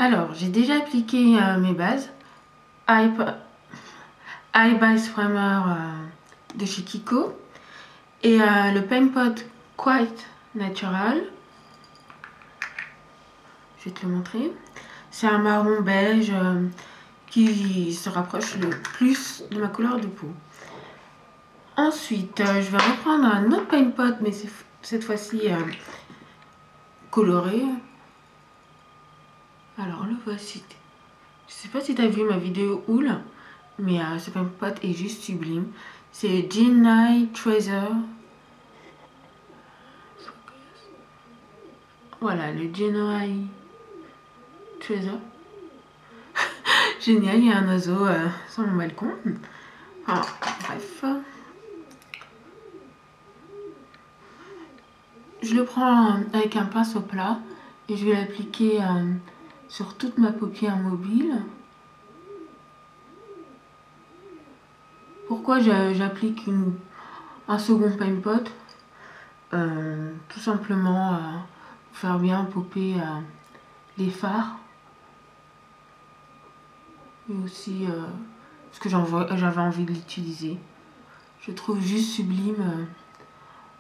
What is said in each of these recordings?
Alors, j'ai déjà appliqué mes bases. Eye Base Primer de chez Kiko. Et le Paint Pot Quite Natural. Je vais te le montrer. C'est un marron beige qui se rapproche le plus de ma couleur de peau. Ensuite, je vais reprendre un autre Paint Pot, mais cette fois-ci coloré. Alors, le voici. Je sais pas si tu as vu ma vidéo Houle, mais ce Paint Pot est juste sublime. C'est Genii Treasure. Voilà, le Genii Treasure. Génial, il y a un oiseau sur mon balcon. Ah, bref. Je le prends avec un pinceau plat et je vais l'appliquer sur toute ma paupière mobile. Pourquoi j'applique un second Paint Pot? Tout simplement pour faire bien popper les fards. Et aussi parce que j'avais envie de l'utiliser. Je trouve juste sublime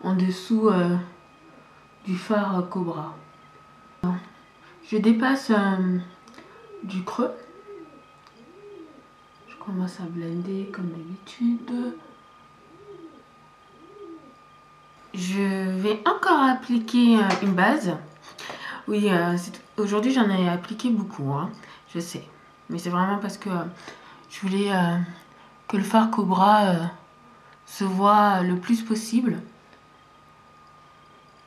en dessous du fard Cobra. Je dépasse du creux. Je commence à blender comme d'habitude. Je vais encore appliquer une base. Oui, aujourd'hui j'en ai appliqué beaucoup, hein, je sais. Mais c'est vraiment parce que je voulais que le fard Cobra se voit le plus possible.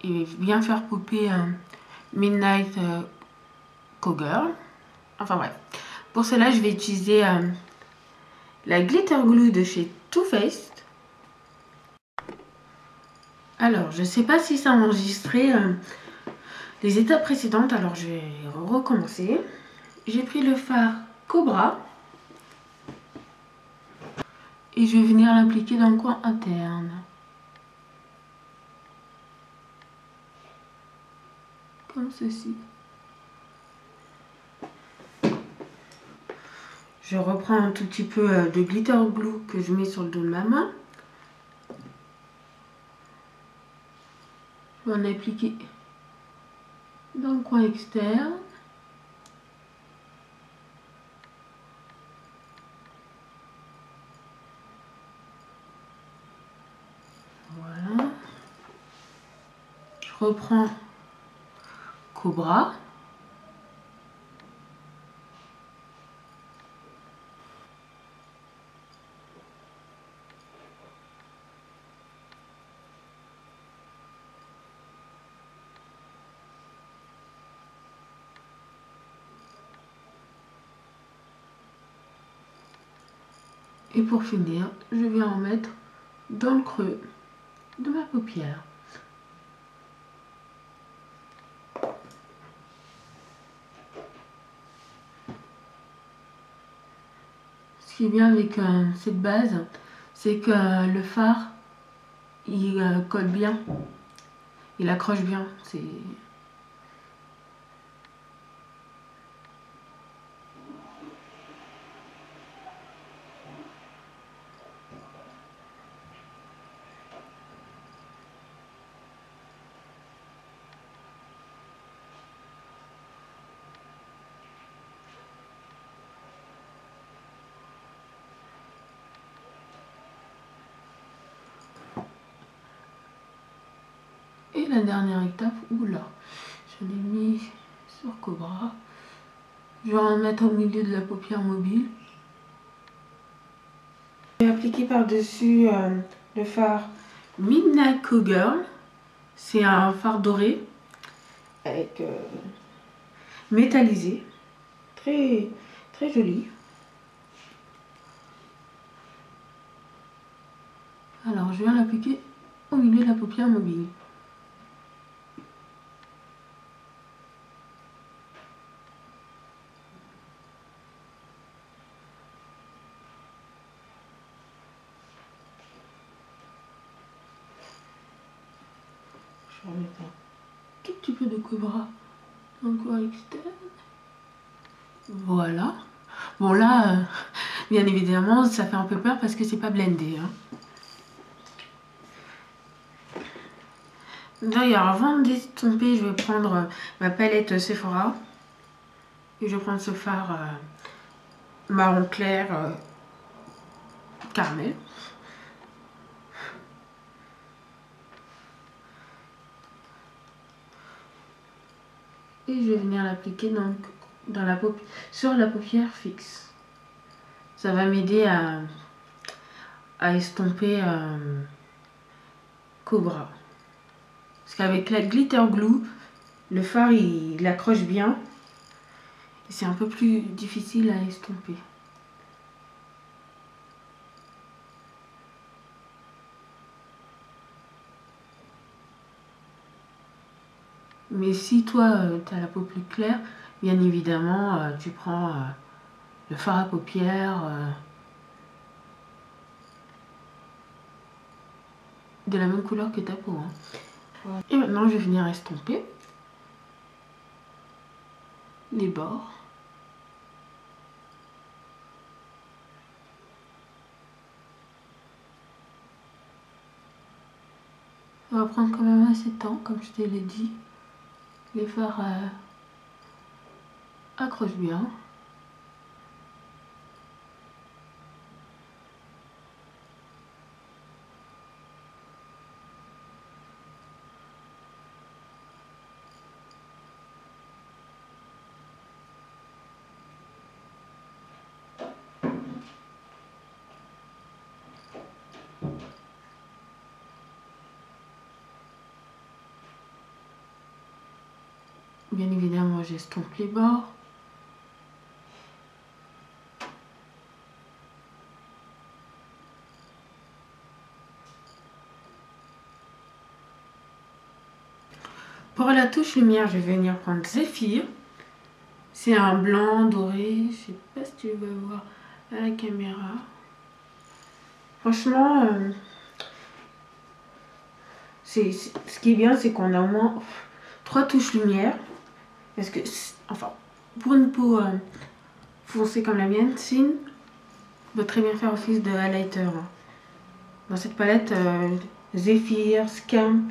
Et bien faire popper Midnight Cowgirl. Enfin bref. Pour cela, je vais utiliser la Glitter Glue de chez Too Faced. Alors, je sais pas si ça a enregistré les étapes précédentes, alors je vais recommencer. J'ai pris le fard Cobra et je vais venir l'appliquer dans le coin interne. Comme ceci. Je reprends un tout petit peu de glitter glue que je mets sur le dos de ma main. Je vais en appliquer dans le coin externe. Voilà. Je reprends Cobra. Et pour finir, je vais en mettre dans le creux de ma paupière. Ce qui est bien avec cette base, c'est que le fard, il colle bien, il accroche bien. Et la dernière étape, oula, je l'ai mis sur Cobra. Je vais en mettre au milieu de la paupière mobile. Je vais appliquer par-dessus le fard Midnight Cowgirl. C'est un fard doré avec métallisé, très très joli. Alors je viens l'appliquer au milieu de la paupière mobile. Je vais remettre un tout petit peu de Cobra dans le coin externe. Voilà. Bon là, bien évidemment, ça fait un peu peur parce que c'est pas blendé. Hein. D'ailleurs, avant d'estomper, je vais prendre ma palette Sephora. Et je vais prendre ce fard marron clair caramel. Et je vais venir l'appliquer donc sur la paupière fixe. Ça va m'aider à estomper Cobra. Parce qu'avec la glitter glue, le fard il accroche bien. Et c'est un peu plus difficile à estomper. Mais si toi, tu as la peau plus claire, bien évidemment, tu prends le fard à paupières de la même couleur que ta peau. Hein. Ouais. Et maintenant, je vais venir estomper les bords. Ça va prendre quand même assez de temps, comme je te l'ai dit. Les fards accrochent bien. Bien évidemment, j'estompe les bords. Pour la touche lumière, je vais venir prendre Zephyr. C'est un blanc doré. Je sais pas si tu vas voir à la caméra. Franchement, ce qui est bien, c'est qu'on a au moins 3 touches lumière. Parce que, enfin, pour une peau foncée comme la mienne, Sin peut très bien faire office de highlighter. Hein. Dans cette palette, Zephyr, Scamp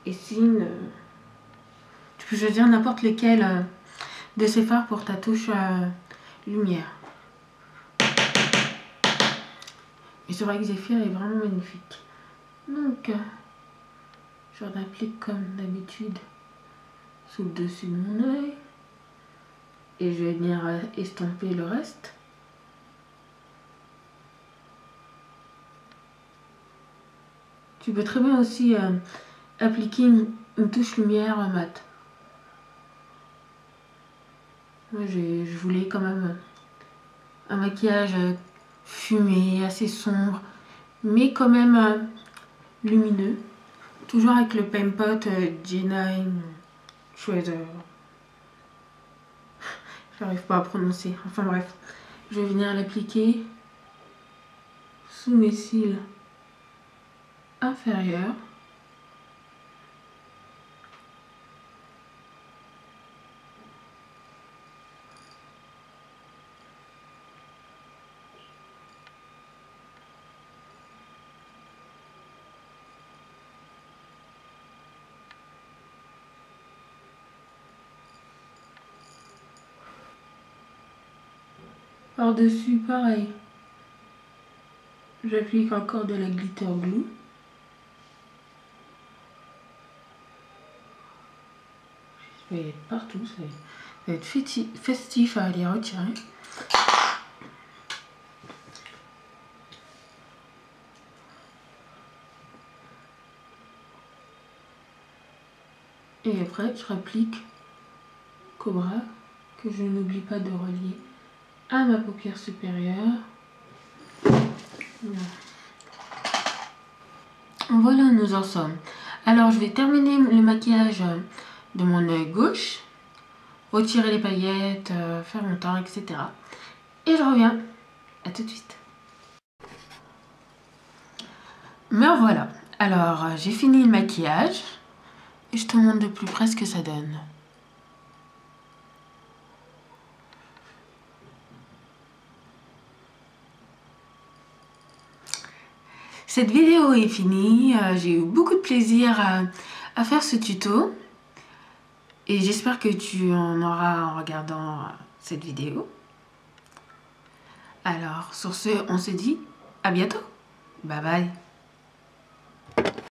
et Sin, tu peux choisir n'importe lesquels de ces fards pour ta touche lumière. Et c'est vrai que Zephyr est vraiment magnifique. Donc, je l'applique comme d'habitude sous le dessus de mon œil. Et je vais venir estomper le reste. Tu peux très bien aussi appliquer une touche lumière mat. Moi, je voulais quand même un maquillage fumé, assez sombre, mais quand même lumineux. Toujours avec le Paint Pot G9 Shredder. J'arrive pas à prononcer. Enfin bref, je vais venir l'appliquer sous mes cils inférieurs. Par-dessus, pareil. J'applique encore de la glitter glue. Ça va être partout, ça va être festif à les retirer. Et après, je applique Cobra, que je n'oublie pas de relier à ma paupière supérieure. Voilà, nous en sommes. Alors, je vais terminer le maquillage de mon œil gauche, retirer les paillettes, faire mon teint, etc. Et je reviens. À tout de suite. Me voilà. Alors, j'ai fini le maquillage. Et je te montre de plus près ce que ça donne. cette vidéo est finie. J'ai eu beaucoup de plaisir à faire ce tuto. Et j'espère que tu en auras en regardant cette vidéo. Alors, sur ce, on se dit à bientôt. Bye bye.